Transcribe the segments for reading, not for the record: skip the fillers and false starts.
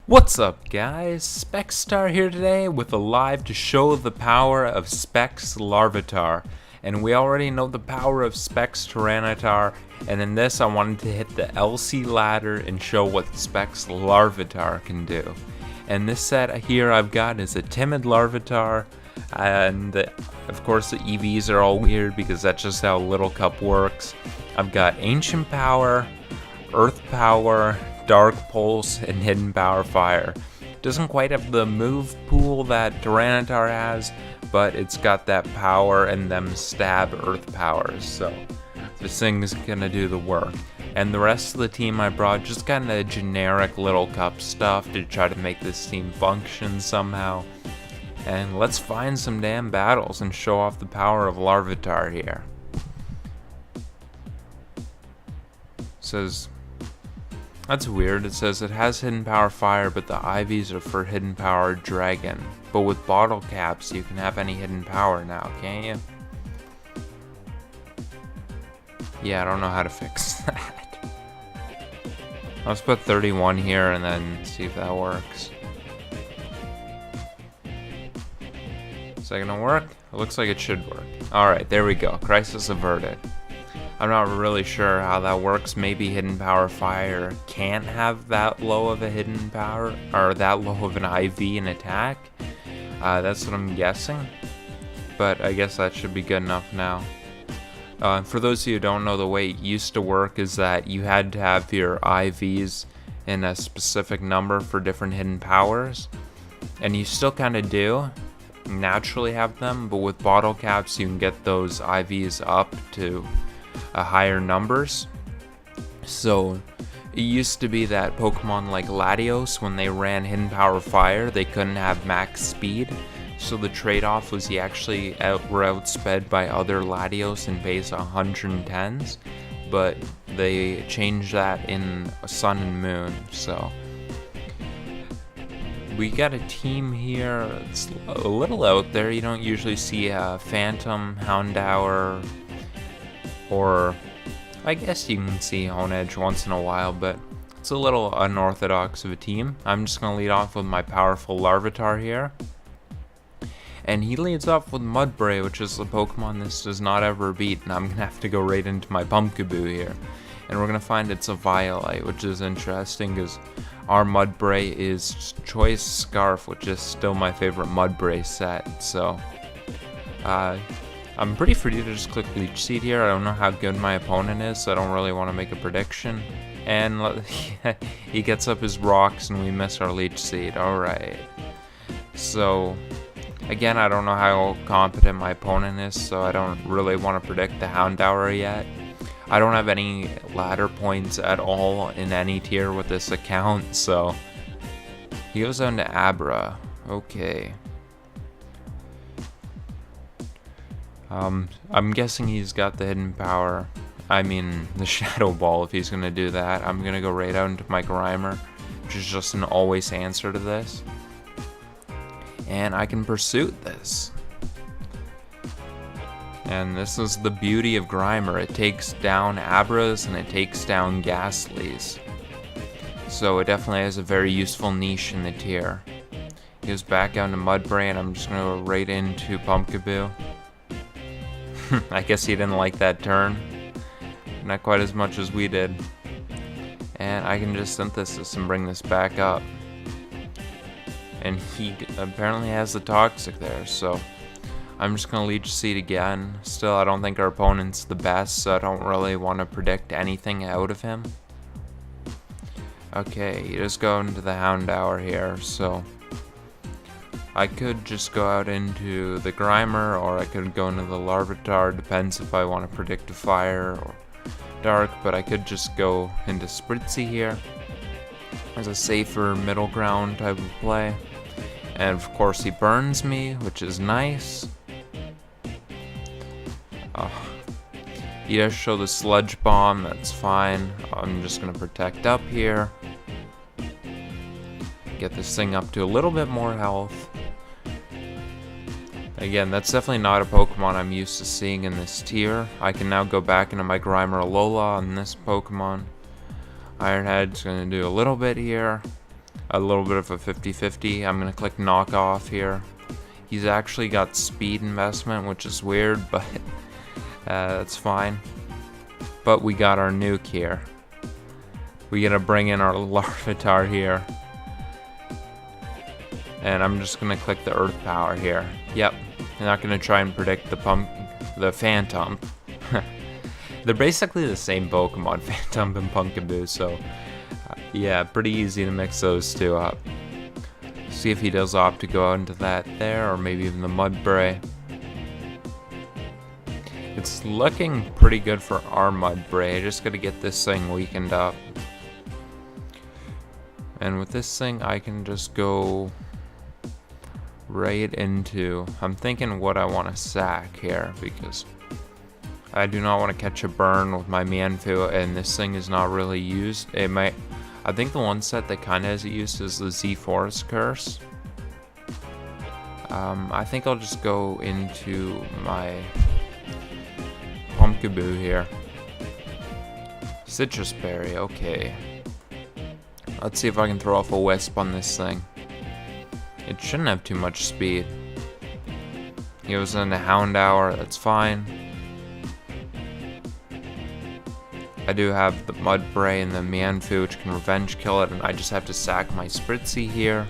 What's up, guys? Specstar here today with a live to show the power of Specs Larvitar. And we already know the power of Specs Tyranitar, and in this I wanted to hit the LC ladder and show what Specs Larvitar can do. And this set here I've got is a Timid Larvitar, and of course the EVs are all weird because that's just how Little Cup works. I've got Ancient Power, Earth Power, Dark Pulse, and Hidden Power Fire. Doesn't quite have the move pool that Tyranitar has, but it's got that power and them stab Earth powers, so this thing's gonna do the work. And the rest of the team I brought just kind of generic Little Cup stuff to try to make this team function somehow. And let's find some damn battles and show off the power of Larvitar here. Says, that's weird. It says it has Hidden Power Fire, but the IVs are for Hidden Power Dragon. But with bottle caps, you can have any hidden power now, can't you? Yeah, I don't know how to fix that. Let's put 31 here and then see if that works. Is that gonna work? It looks like it should work. Alright, there we go. Crisis averted. I'm not really sure how that works. Maybe Hidden Power Fire can't have that low of a hidden power, or that low of an IV in attack. That's what I'm guessing. But I guess that should be good enough now. For those of you who don't know, the way it used to work is that you had to have your IVs in a specific number for different hidden powers. And you still kind of do naturally have them, but with bottle caps you can get those IVs up to higher numbers. So it used to be that Pokemon like Latios, when they ran Hidden Power Fire, they couldn't have max speed, so the trade-off was you actually were outsped by other Latios in base 110s, but they changed that in Sun and Moon. So we got a team here. It's a little out there. You don't usually see a Phantom, Houndour, or I guess you can see Honedge once in a while, but it's a little unorthodox of a team. I'm just going to lead off with my powerful Larvitar here. And he leads off with Mudbray, which is the Pokemon this does not ever beat, and I'm going to have to go right into my Pumpkaboo here. And we're going to find it's a Violite, which is interesting because our Mudbray is Choice Scarf, which is still my favorite Mudbray set, so I'm pretty free to just click Leech Seed here. I don't know how good my opponent is, so I don't really want to make a prediction. And he gets up his rocks and we miss our Leech Seed. Alright. So, again, I don't know how competent my opponent is, so I don't really want to predict the Houndour yet. I don't have any ladder points at all in any tier with this account, so he goes down to Abra. Okay. I'm guessing he's got the hidden power, I mean the Shadow Ball if he's gonna do that. I'm gonna go right out into my Grimer, which is just an always answer to this. And I can Pursuit this. And this is the beauty of Grimer. It takes down Abras and it takes down Ghastlies. So it definitely has a very useful niche in the tier. He goes back down to Mudbray and I'm just gonna go right into Pumpkaboo. I guess he didn't like that turn. Not quite as much as we did. And I can just Synthesis and bring this back up. And he apparently has the Toxic there, so I'm just going to Leech Seed again. Still, I don't think our opponent's the best, so I don't really want to predict anything out of him. Okay, you just go into the Houndour here, so I could just go out into the Grimer, or I could go into the Larvitar, depends if I want to predict a Fire or Dark, but I could just go into Spritzy here as a safer middle ground type of play. And of course he burns me, which is nice. He does show the Sludge Bomb, that's fine. I'm just going to protect up here. Get this thing up to a little bit more health. Again, that's definitely not a Pokemon I'm used to seeing in this tier. I can now go back into my Grimer Alola on this Pokemon. Ironhead's going to do a little bit here. a little bit of a 50-50. I'm gonna click knock off here. He's actually got speed investment, which is weird, but that's fine. But we got our nuke here. We gotta bring in our Larvitar here. And I'm just gonna click the earth power here. Yep, I'm not gonna try and predict the Phantom. They're basically the same Pokemon, Phantom and Pumpkaboo, so yeah, pretty easy to mix those two up. See if he does opt to go out into that there, or maybe even the Mudbray. It's looking pretty good for our Mudbray. I just gotta get this thing weakened up. And with this thing, I can just go right into... I'm thinking what I want to sack here, because I do not want to catch a burn with my Mienfoo, and this thing is not really used. It might... I think the one set that kind of has it used is the Z Forest Curse. I think I'll just go into my Pumpkaboo here. Citrus Berry, okay. Let's see if I can throw off a Wisp on this thing. It shouldn't have too much speed. He goes into Houndour, that's fine. I do have the Mudbray and the Mienfoo, which can revenge kill it, and I just have to sack my Spritzee here.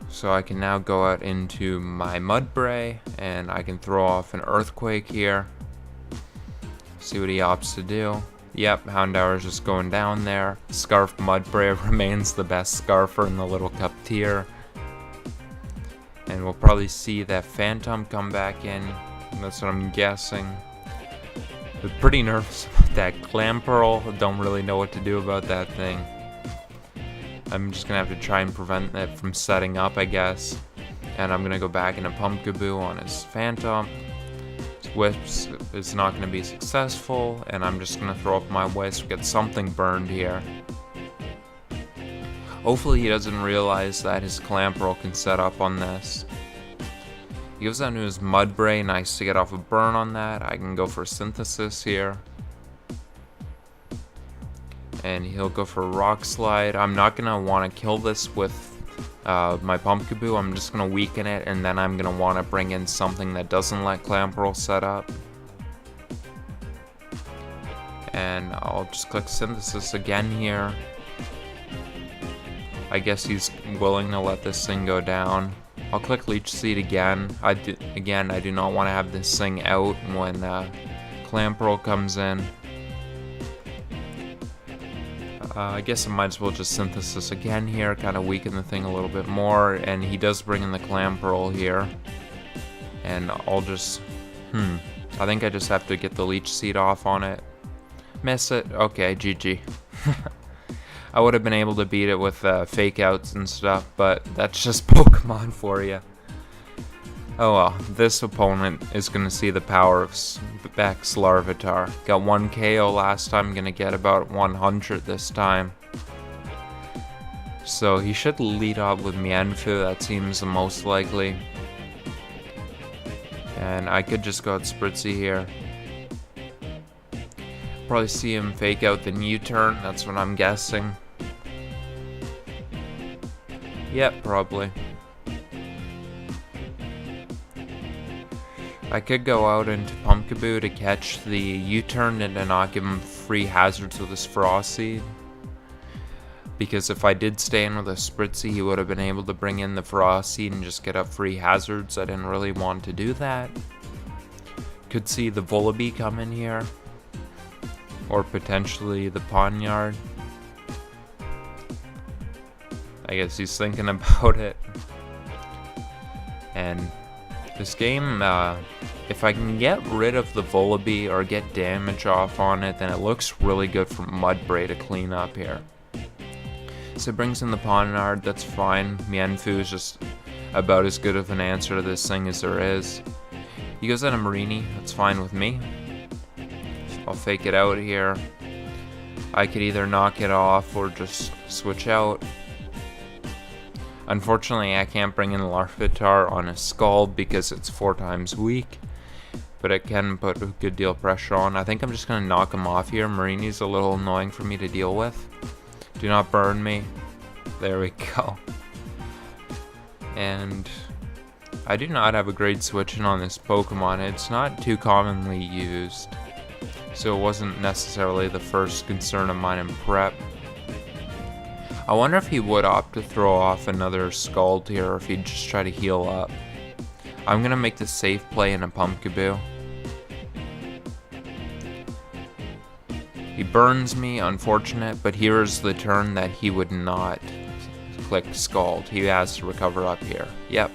So I can now go out into my Mudbray, and I can throw off an Earthquake here. See what he opts to do. Yep, Houndour is just going down there. Scarf Mudbray remains the best Scarfer in the Little Cup tier. And we'll probably see that Phantom come back in. That's what I'm guessing. I'm pretty nervous about that Clamperl. Don't really know what to do about that thing. I'm just gonna have to try and prevent it from setting up, I guess. And I'm gonna go back into Pumpkaboo on his Phantom. His Wisp is not gonna be successful, and I'm just gonna throw up my Wisp, get something burned here. Hopefully he doesn't realize that his Clamperl can set up on this. He goes down to his Mudbray, nice to get off a burn on that. I can go for Synthesis here. And he'll go for Rock Slide. I'm not going to want to kill this with my Pumpkaboo. I'm just going to weaken it, and then I'm going to want to bring in something that doesn't let Clamperl set up. And I'll just click Synthesis again here. I guess he's willing to let this thing go down. I'll click Leech Seed again. I do not want to have this thing out when Clamperl comes in. I guess I might as well just Synthesis again here, kind of weaken the thing a little bit more, and he does bring in the Clamperl here. And I'll just, I think I just have to get the Leech Seed off on it. Miss it, okay, GG. I would have been able to beat it with fake outs and stuff, but that's just Pokemon for you. Oh well, this opponent is going to see the power of Beck's Larvitar. Got 1 KO last time, going to get about 100 this time. So he should lead off with Mienfoo, that seems the most likely. And I could just go out Spritzee here. Probably see him fake out the U-turn, that's what I'm guessing. Yep, probably. I could go out into Pumpkaboo to catch the U-turn and then not give him free hazards with his Frosty. Because if I did stay in with a Spritzee, he would have been able to bring in the Frosty and just get up free hazards. I didn't really want to do that. Could see the Vullaby come in here. Or potentially the Pawniard. I guess he's thinking about it. And this game, if I can get rid of the Vullaby or get damage off on it, then it looks really good for Mudbray to clean up here. So it brings in the Pawniard, that's fine. Mienfoo is just about as good of an answer to this thing as there is. He goes out of Marini, that's fine with me. I'll fake it out here. I could either knock it off or just switch out. Unfortunately, I can't bring in Larvitar on a Scald because it's 4 times weak, but it can put a good deal of pressure on. I think I'm just going to knock him off here. Marini's a little annoying for me to deal with. Do not burn me. There we go. And I do not have a great switch-in on this Pokemon. It's not too commonly used, so it wasn't necessarily the first concern of mine in prep. I wonder if he would opt to throw off another Scald here, or if he'd just try to heal up. I'm gonna make the safe play in a Pumpkaboo. He burns me, unfortunate, but here's the turn that he would not click Scald. He has to recover up here. Yep.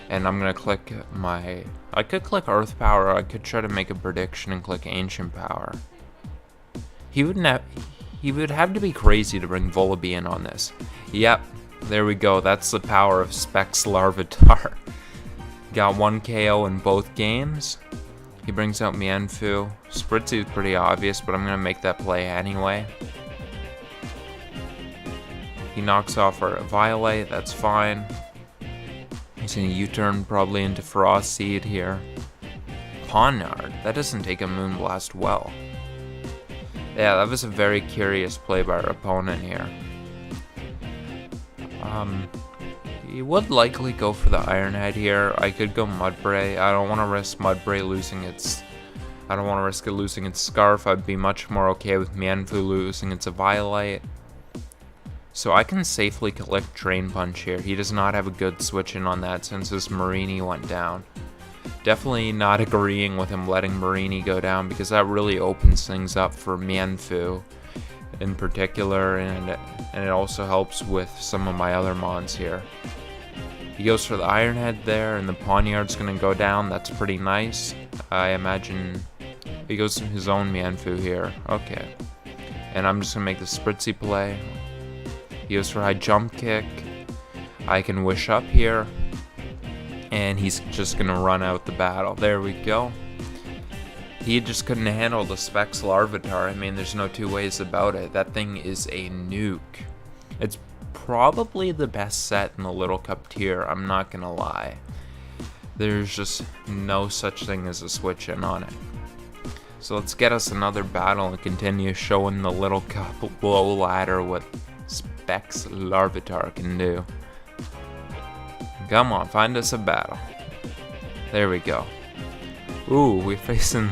And I'm gonna click my... I could click Earth Power, or I could try to make a prediction and click Ancient Power. He would have to be crazy to bring Volibee in on this. Yep, there we go. That's the power of Specs Larvitar. Got 1 KO in both games. He brings out Mienfoo. Spritzy is pretty obvious, but I'm going to make that play anyway. He knocks off our Violet, that's fine. He's going to U-turn probably into Frost Seed here. Pawniard, that doesn't take a Moonblast well. Yeah, that was a very curious play by our opponent here. He would likely go for the Iron Head here. I could go Mudbray. I don't want to risk Mudbray losing its... I don't want to risk it losing its Scarf. I'd be much more okay with Mienfoo losing its Violite. So I can safely collect Drain Punch here. He does not have a good switch-in on that since his Marini went down. Definitely not agreeing with him letting Marini go down, because that really opens things up for Mienfoo in particular, and it also helps with some of my other mons here. He goes for the Iron Head there, and the Pawniard's going to go down. That's pretty nice. I imagine he goes to his own Mienfoo here. Okay. And I'm just going to make the Spritzy play. He goes for High Jump Kick. I can Wish Up here. And he's just going to run out the battle. There we go. He just couldn't handle the Specs Larvitar. I mean, there's no two ways about it. That thing is a nuke. It's probably the best set in the Little Cup tier, I'm not gonna lie. There's just no such thing as a switch-in on it. So let's get us another battle and continue showing the Little Cup low ladder what Specs Larvitar can do. Come on, find us a battle. There we go. Ooh, we're facing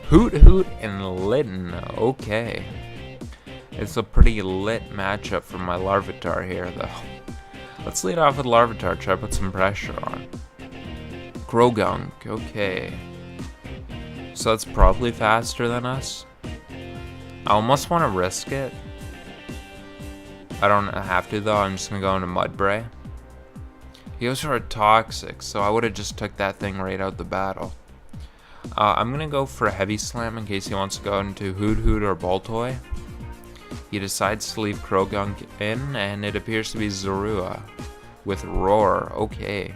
Hoot Hoot and Litten. Okay. It's a pretty lit matchup for my Larvitar here, though. Let's lead off with Larvitar, try to put some pressure on. Krogunk, okay. So that's probably faster than us. I almost want to risk it. I don't have to, though. I'm just going to go into Mudbray. He goes for a Toxic, so I would have just took that thing right out the battle. I'm going to go for a Heavy Slam in case he wants to go into Hoot Hoot or Baltoy. He decides to leave Krogunk in, and it appears to be Zorua with Roar. Okay.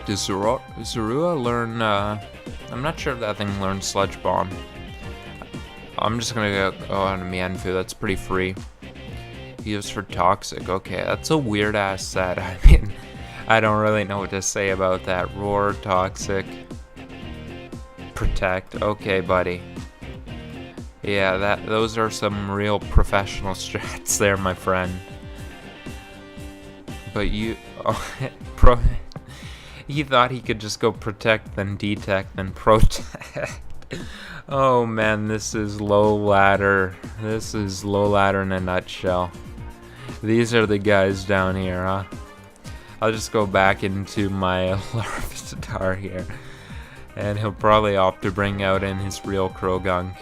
Does Zorua learn... I'm not sure if that thing learns Sludge Bomb. I'm just going to go on to Mienfoo. That's pretty free. He goes for Toxic. Okay, that's a weird-ass set. I mean, I don't really know what to say about that. Roar, Toxic, Protect. Okay, buddy. Yeah, those are some real professional strats there, my friend. But he thought he could just go Protect, then Detect, then Protect. Oh man, this is low ladder. This is low ladder in a nutshell. These are the guys down here, huh? I'll just go back into my Larvitar here. And he'll probably opt to bring out in his real Krogunk.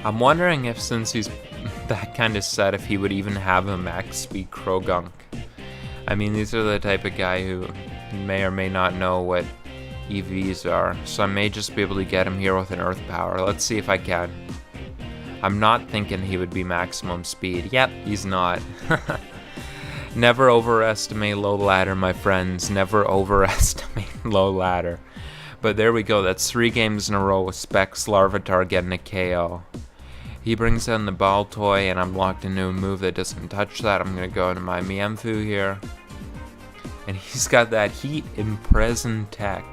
I'm wondering if, since he's that kind of set, if he would even have a max speed Krogunk. I mean, these are the type of guy who may or may not know what EVs are, so I may just be able to get him here with an Earth Power. Let's see if I can. I'm not thinking he would be maximum speed. Yep, he's not. Never overestimate low ladder, my friends. Never overestimate low ladder. But there we go. That's 3 games in a row with Specs Larvitar getting a KO. He brings in the Baltoy, and I'm locked into a move that doesn't touch that. I'm going to go into my Mienfoo here. And he's got that Heat in Present Tech.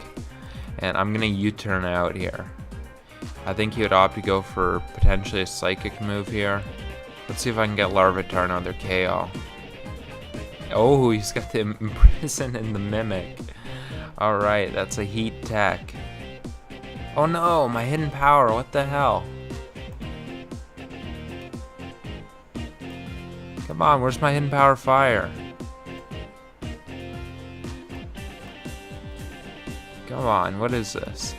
And I'm going to U-turn out here. I think he would opt to go for potentially a psychic move here. Let's see if I can get Larvitar another KO. Oh, he's got the Imprison and the Mimic. Alright, that's a Heat Tech. Oh no, my hidden power, what the hell? Come on, where's my hidden power fire? Come on, what is this?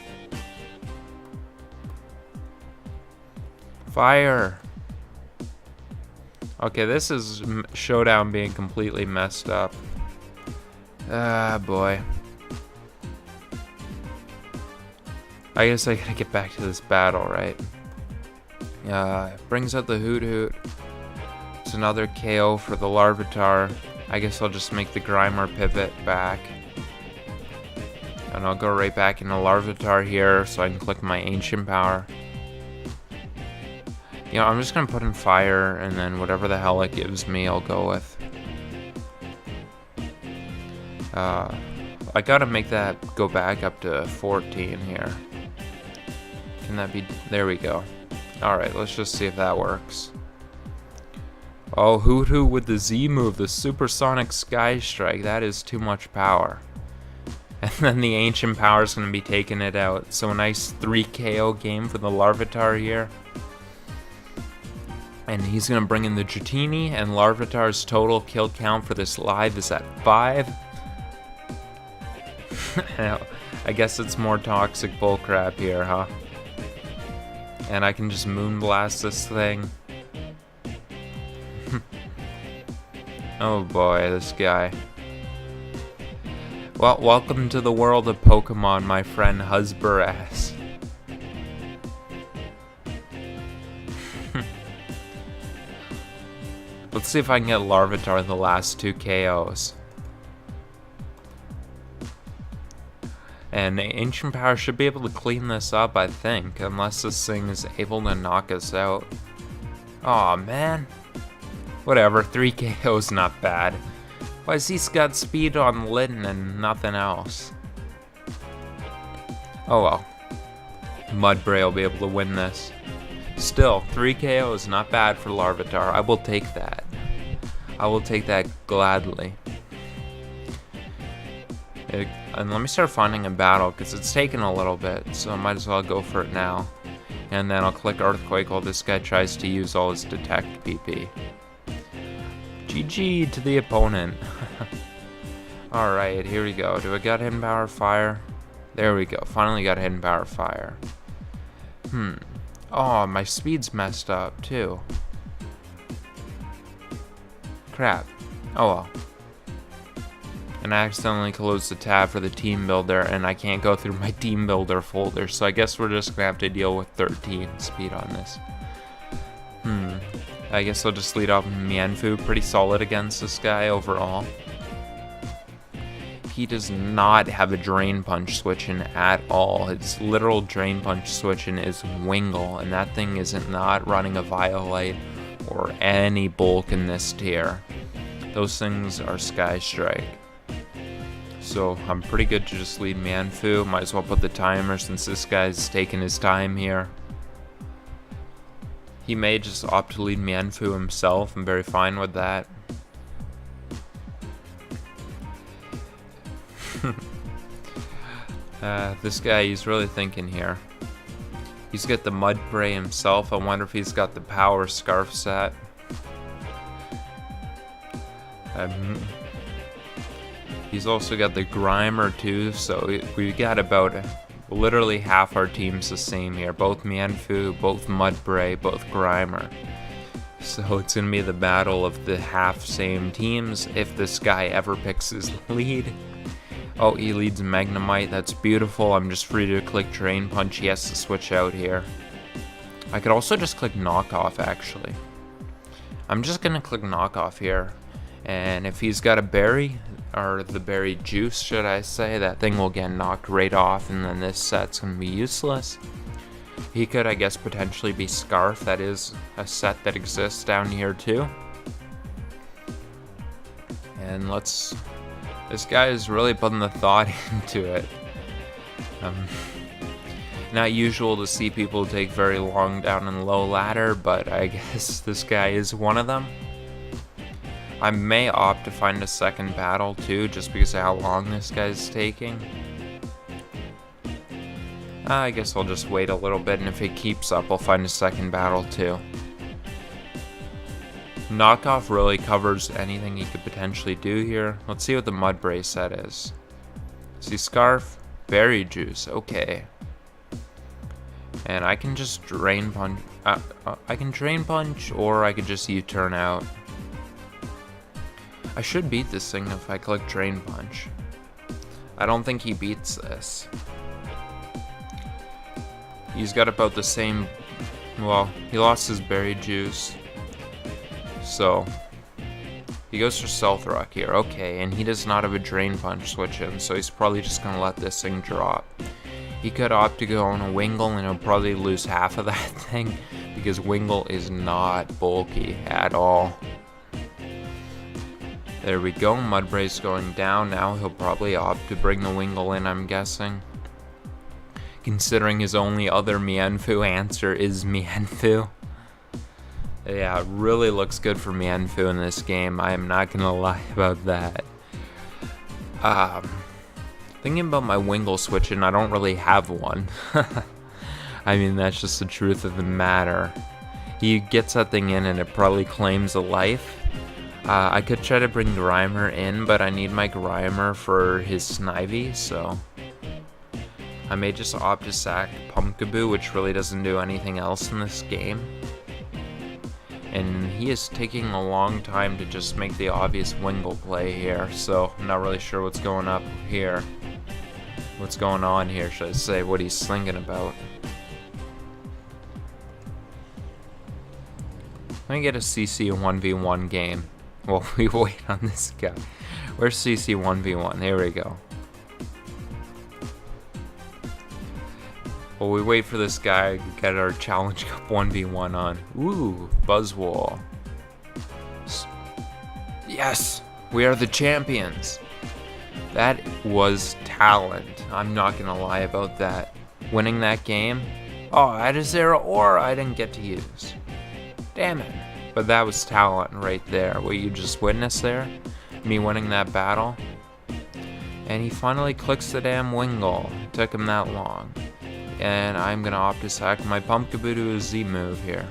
Fire! Okay, this is Showdown being completely messed up. Ah, boy. I guess I gotta get back to this battle, right? Brings out the Hoot Hoot. It's another KO for the Larvitar. I guess I'll just make the Grimer pivot back. And I'll go right back into Larvitar here so I can click my Ancient Power. You know, I'm just gonna put in Fire, and then whatever the hell it gives me, I'll go with. I gotta make that go back up to 14 here. Can that be? There we go. Alright, let's just see if that works. Oh, Hoot Hoot with the Z move, the Supersonic Sky Strike. That is too much power. And then the Ancient Power is going to be taking it out. So a nice 3 KO game for the Larvitar here. And he's going to bring in the Dratini, and Larvitar's total kill count for this live is at 5. I guess it's more toxic bullcrap here, huh? And I can just Moonblast this thing. Oh boy, this guy. Well, welcome to the world of Pokemon, my friend Husbarass. Let's see if I can get Larvitar in the last 2 KOs. And Ancient Power should be able to clean this up, I think, unless this thing is able to knock us out. Aw, man. Whatever, 3 KO's not bad. Why has he got speed on Litten and nothing else? Oh well. Mudbray will be able to win this. Still, 3 KO's not bad for Larvitar. I will take that. I will take that gladly. And let me start finding a battle, because it's taken a little bit, so I might as well go for it now. And then I'll click Earthquake while this guy tries to use all his Detect PP. GG to the opponent. Alright, here we go. Do I got Hidden Power Fire? There we go. Finally got Hidden Power Fire. Oh, my speed's messed up too. Crap. Oh well. And I accidentally closed the tab for the team builder, and I can't go through my team builder folder, so I guess we're just gonna have to deal with 13 speed on this. I guess I'll just lead off Mienfoo. Pretty solid against this guy overall. He does not have a Drain Punch switch-in at all. His literal Drain Punch switch-in is Wingull, and that thing is not running a Violite or any bulk in this tier. Those things are Sky Strike. So I'm pretty good to just lead Mienfoo. Might as well put the timer since this guy's taking his time here. He may just opt to lead Mienfoo himself. I'm very fine with that. This guy, he's really thinking here. He's got the Mudbray himself. I wonder if he's got the Power Scarf set. He's also got the Grimer too, so we got about literally half our team's the same here. Both Mienfoo, both Mudbray, both Grimer. So it's gonna be the battle of the half same teams if this guy ever picks his lead. Oh, he leads Magnemite. That's beautiful. I'm just free to click Drain Punch. He has to switch out here. I could also just click Knockoff, actually. I'm just gonna click Knockoff here. And if he's got a berry, or the berry juice, should I say, that thing will get knocked right off, and then this set's gonna be useless. He could, I guess, potentially be Scarf. That is a set that exists down here too. And this guy is really putting the thought into it. Not usual to see people take very long down and low ladder, but I guess this guy is one of them. I may opt to find a second battle too, just because of how long this guy's taking. I guess I'll just wait a little bit, and if it keeps up, I'll find a second battle too. Knockoff really covers anything he could potentially do here. Let's see what the Mudbray set is. See, Scarf, Berry Juice, okay. And I can just Drain Punch. I can Drain Punch, or I could just U-turn out. I should beat this thing if I click Drain Punch. I don't think he beats this. He's got about the same. Well, he lost his Berry Juice. So, he goes for Stealth Rock here. Okay, and he does not have a Drain Punch switch in, so he's probably just going to let this thing drop. He could opt to go on a Wingull, and he'll probably lose half of that thing, because Wingull is not bulky at all. There we go, Mudbray's going down. Now he'll probably opt to bring the Wingull in, I'm guessing. Considering his only other Mienfoo answer is Mienfoo. Yeah, it really looks good for Mienfoo in this game. I am not gonna lie about that. Thinking about my Wingull switching, I don't really have one. I mean, that's just the truth of the matter. He gets that thing in and it probably claims a life. I could try to bring Grimer in, but I need my Grimer for his Snivy, so I may just opt to sack Pumpkaboo, which really doesn't do anything else in this game. And he is taking a long time to just make the obvious Wingull play here, so I'm not really sure what's going up here. What's going on here, should I say, what he's thinking about. Let me get a CC 1v1 game. Well, we wait on this guy. Where's CC 1v1? There we go. Well, we wait for this guy to get our Challenge Cup 1v1 on. Ooh, Buzzwole. Yes! We are the champions! That was talent. I'm not gonna lie about that. Winning that game? Oh, I had a Zero Ore I didn't get to use. Damn it. But that was talent right there. What you just witnessed there? Me winning that battle. And he finally clicks the damn Wingull. It took him that long. And I'm gonna opt to sack my Pumpkaboo to a Z move here.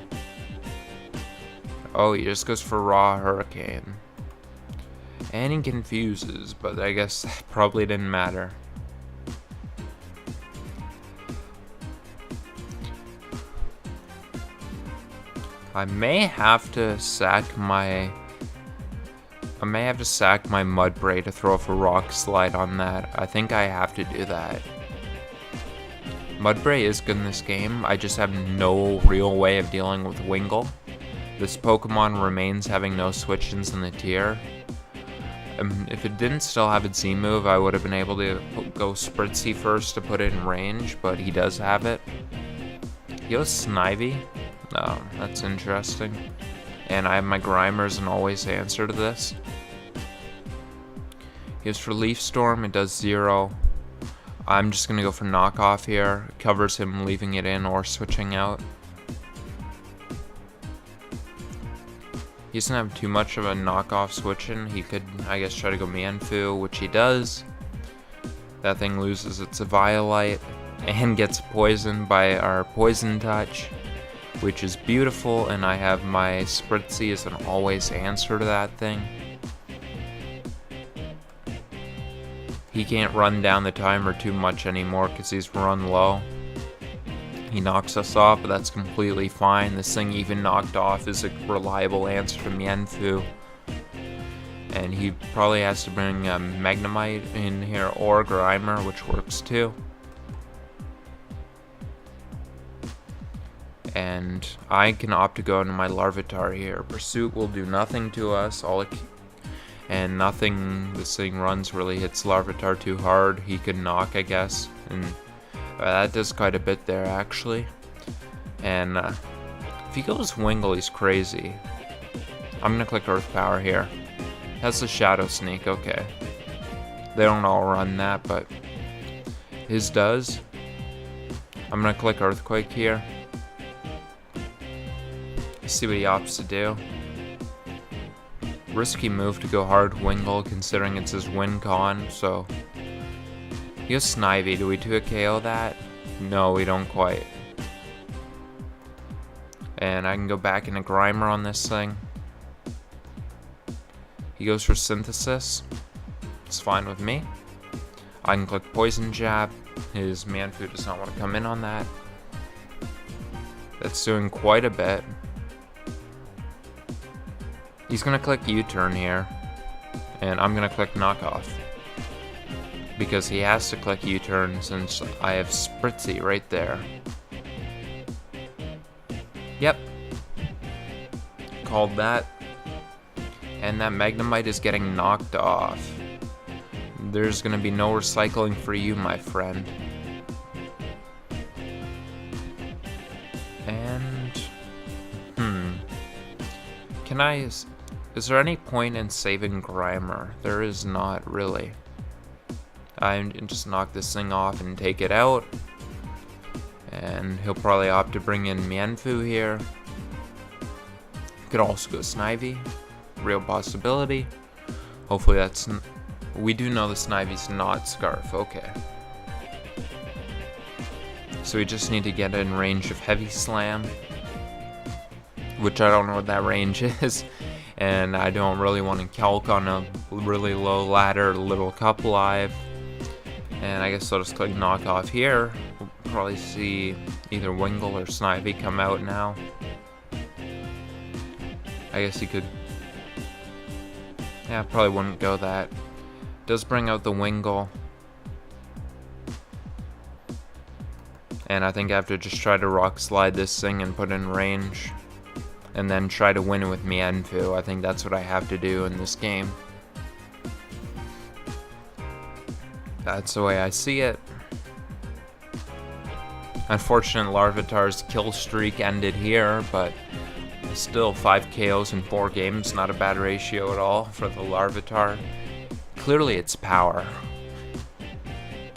Oh, he just goes for Raw Hurricane. And he confuses, but I guess that probably didn't matter. I may have to sack my Mudbray to throw off a Rock Slide on that. I think I have to do that. Mudbray is good in this game, I just have no real way of dealing with Wingull. This Pokemon remains having no switch-ins in the tier. If it didn't still have its Z-move, I would have been able to go Spritzy first to put it in range, but he does have it. He goes Snivy. Oh, that's interesting. And I have my Grimer as an always answer to this. He goes for Leaf Storm, it does 0. I'm just going to go for Knockoff here. It covers him leaving it in or switching out. He doesn't have too much of a Knockoff switching. He could, I guess, try to go Mienfoo, which he does. That thing loses its Violite and gets poisoned by our Poison Touch, which is beautiful, and I have my Spritzy as an always answer to that thing. He can't run down the timer too much anymore because he's run low. He knocks us off, but that's completely fine. This thing even knocked off is a reliable answer to Mienfoo. And he probably has to bring Magnemite in here or Grimer, which works too. And I can opt to go into my Larvitar here. Pursuit will do nothing to us. And nothing this thing runs really hits Larvitar too hard. He could knock, I guess. And that does quite a bit there, actually. And if he goes Wingull, he's crazy. I'm going to click Earth Power here. Has the Shadow Sneak, okay. They don't all run that, but his does. I'm gonna click Earthquake here. See what he opts to do. Risky move to go hard Wingull considering it's his win con, so... He goes Snivy. Do we 2-KO that? No, we don't quite. And I can go back into Grimer on this thing. He goes for Synthesis. It's fine with me. I can click Poison Jab. His Manfu does not want to come in on that. That's doing quite a bit. He's going to click U-turn here. And I'm going to click Knockoff. Because he has to click U-turn since I have Spritzy right there. Yep. Called that. And that Magnemite is getting knocked off. There's gonna be no recycling for you, my friend. And... Can I... Is there any point in saving Grimer? There is not, really. I just knock this thing off and take it out. And he'll probably opt to bring in Mienfoo here. Could also go Snivy. Real possibility. Hopefully that's... We do know the Snivy's not Scarf. Okay. So we just need to get in range of Heavy Slam. Which I don't know what that range is. And I don't really want to calc on a really low ladder little Cup Live. And I guess I'll just click Knock Off here. We'll probably see either Wingull or Snivy come out now. I guess he could... Yeah, probably wouldn't go that. Does bring out the Wingull. And I think I have to just try to Rock Slide this thing and put in range. And then try to win with Mienfoo. I think that's what I have to do in this game. That's the way I see it. Unfortunate Larvitar's kill streak ended here, but still 5 KOs in 4 games, not a bad ratio at all for the Larvitar. Clearly it's power.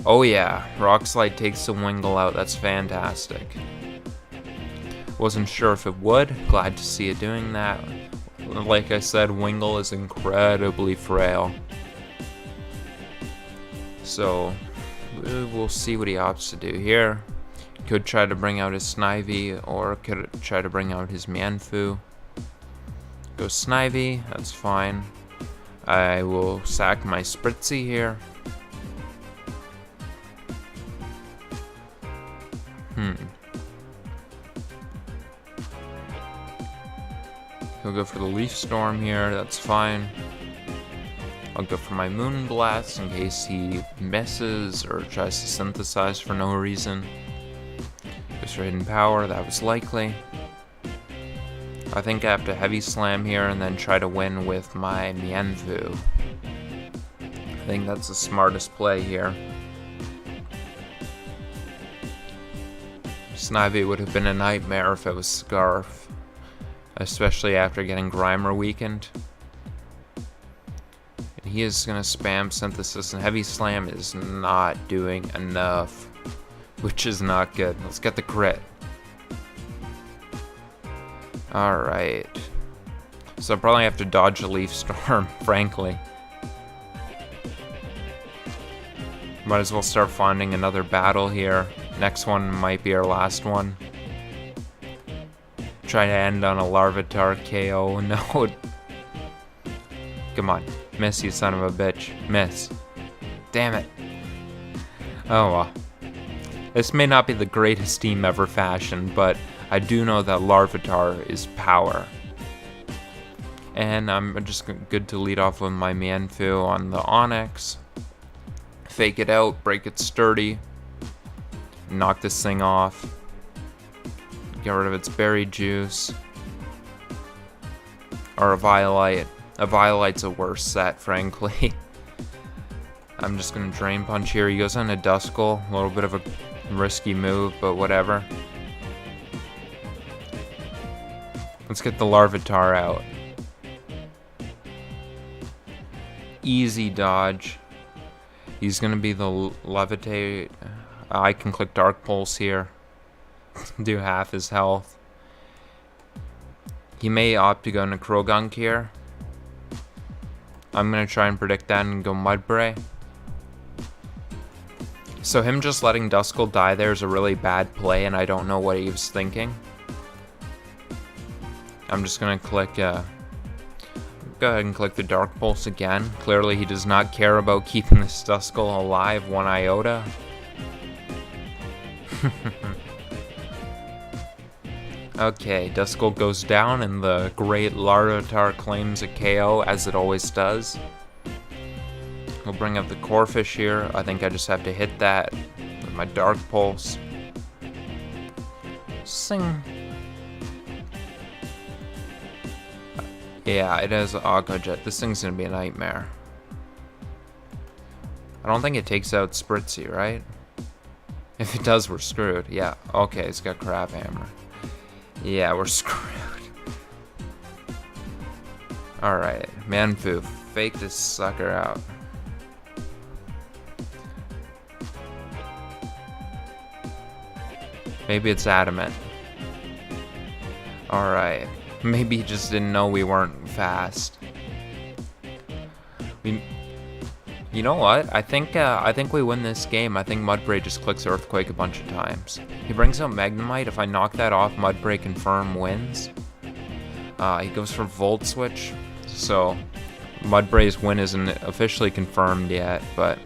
Oh yeah, Rock Slide takes the Wingull out, that's fantastic. Wasn't sure if it would, glad to see it doing that. Like I said, Wingull is incredibly frail. So, we'll see what he opts to do here. Could try to bring out his Snivy, or could try to bring out his Mienfoo. Go Snivy, that's fine. I will sack my Spritzy here. He'll go for the Leaf Storm here, that's fine. I'll go for my Moonblast in case he misses or tries to synthesize for no reason. Goes for Hidden Power, that was likely. I think I have to Heavy Slam here and then try to win with my Mienfoo. I think that's the smartest play here. Snivy would have been a nightmare if it was Scarf. Especially after getting Grimer weakened. He is going to spam Synthesis, and Heavy Slam is not doing enough. Which is not good. Let's get the crit. Alright. So I'll probably have to dodge a Leaf Storm, frankly. Might as well start finding another battle here. Next one might be our last one. Try to end on a Larvitar KO. No. Come on. Miss, you son of a bitch. Miss. Damn it. Oh well. This may not be the greatest team ever fashioned, but I do know that Larvitar is power. And I'm just good to lead off with my Mienfoo on the Onyx. Fake it out, break it sturdy. Knock this thing off. Get rid of its berry juice. Or a Violite. A Violite's a worse set, frankly. I'm just gonna Drain Punch here. He goes on a Duskull. A little bit of a risky move, but whatever. Let's get the Larvitar out. Easy dodge. He's gonna be the Levitate. I can click Dark Pulse here. do half his health. He may opt to go into Krogunk here. I'm going to try and predict that and go Mudbray. So him just letting Duskull die there is a really bad play, and I don't know what he was thinking. I'm just going to click, go ahead and click the Dark Pulse again. Clearly he does not care about keeping this Duskull alive 1 iota. Okay, Duskull goes down and the great Larvitar claims a KO, as it always does. We'll bring up the Corphish here. I think I just have to hit that with my Dark Pulse. Sing. Yeah, it has Aqua Jet. This thing's gonna be a nightmare. I don't think it takes out Spritzy, right? If it does, we're screwed. Yeah, okay, it's got Crab Hammer. Yeah, we're screwed. Alright, Manfu, fake this sucker out. Maybe it's Adamant. Alright. Maybe he just didn't know we weren't fast. You know what? I think we win this game. I think Mudbray just clicks Earthquake a bunch of times. He brings out Magnemite. If I knock that off, Mudbray confirm wins. He goes for Volt Switch. So Mudbray's win isn't officially confirmed yet, but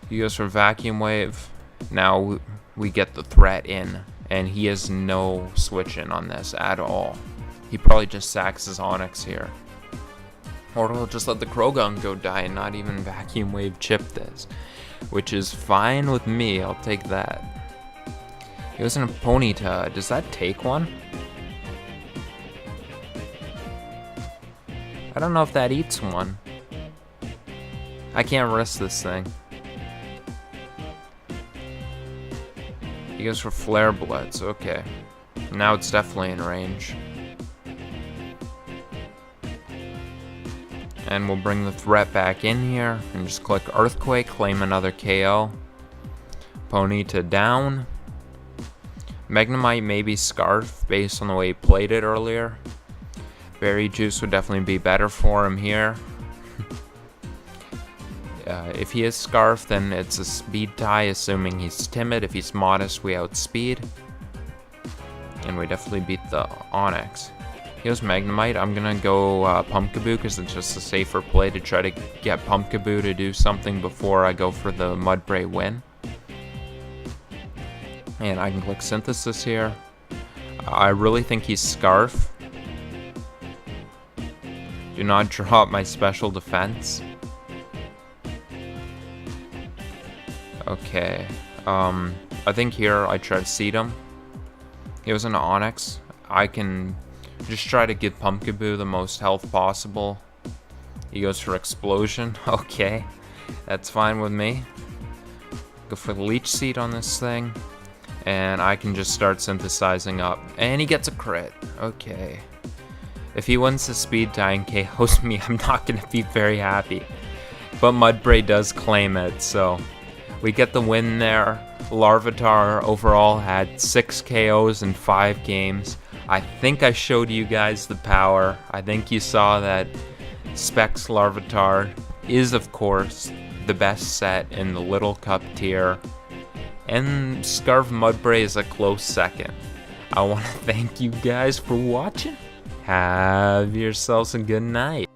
he goes for Vacuum Wave. Now we get the threat in, and he has no switch in on this at all. He probably just sacks his Onix here. Or he'll just let the Krogunk go die and not even Vacuum Wave chip this. Which is fine with me, I'll take that. He goes in a Ponyta. Does that take one? I don't know if that eats one. I can't risk this thing. He goes for Flare Blitz, okay. Now it's definitely in range. And we'll bring the threat back in here and just click Earthquake, claim another KO. Ponyta down. Magnemite maybe Scarf based on the way he played it earlier. Berry Juice would definitely be better for him here. If he is Scarf, then it's a speed tie, assuming he's timid. If he's modest, we outspeed. And we definitely beat the Onix. He goes Magnemite. I'm gonna go Pumpkaboo because it's just a safer play to try to get Pumpkaboo to do something before I go for the Mudbray win. And I can click Synthesis here. I really think he's Scarf. Do not drop my special defense. Okay. I think here I try to seed him. He was an Onix. I can just try to give Pumpkaboo the most health possible. He goes for Explosion. Okay, that's fine with me. Go for the Leech Seed on this thing. And I can just start synthesizing up. And he gets a crit. Okay. If he wins the speed tie and KOs me, I'm not going to be very happy. But Mudbray does claim it, so we get the win there. Larvitar overall had 6 KOs in 5 games. I think I showed you guys the power. I think you saw that Specs Larvitar is, of course, the best set in the Little Cup tier. And Scarf Mudbray is a close second. I want to thank you guys for watching. Have yourselves a good night.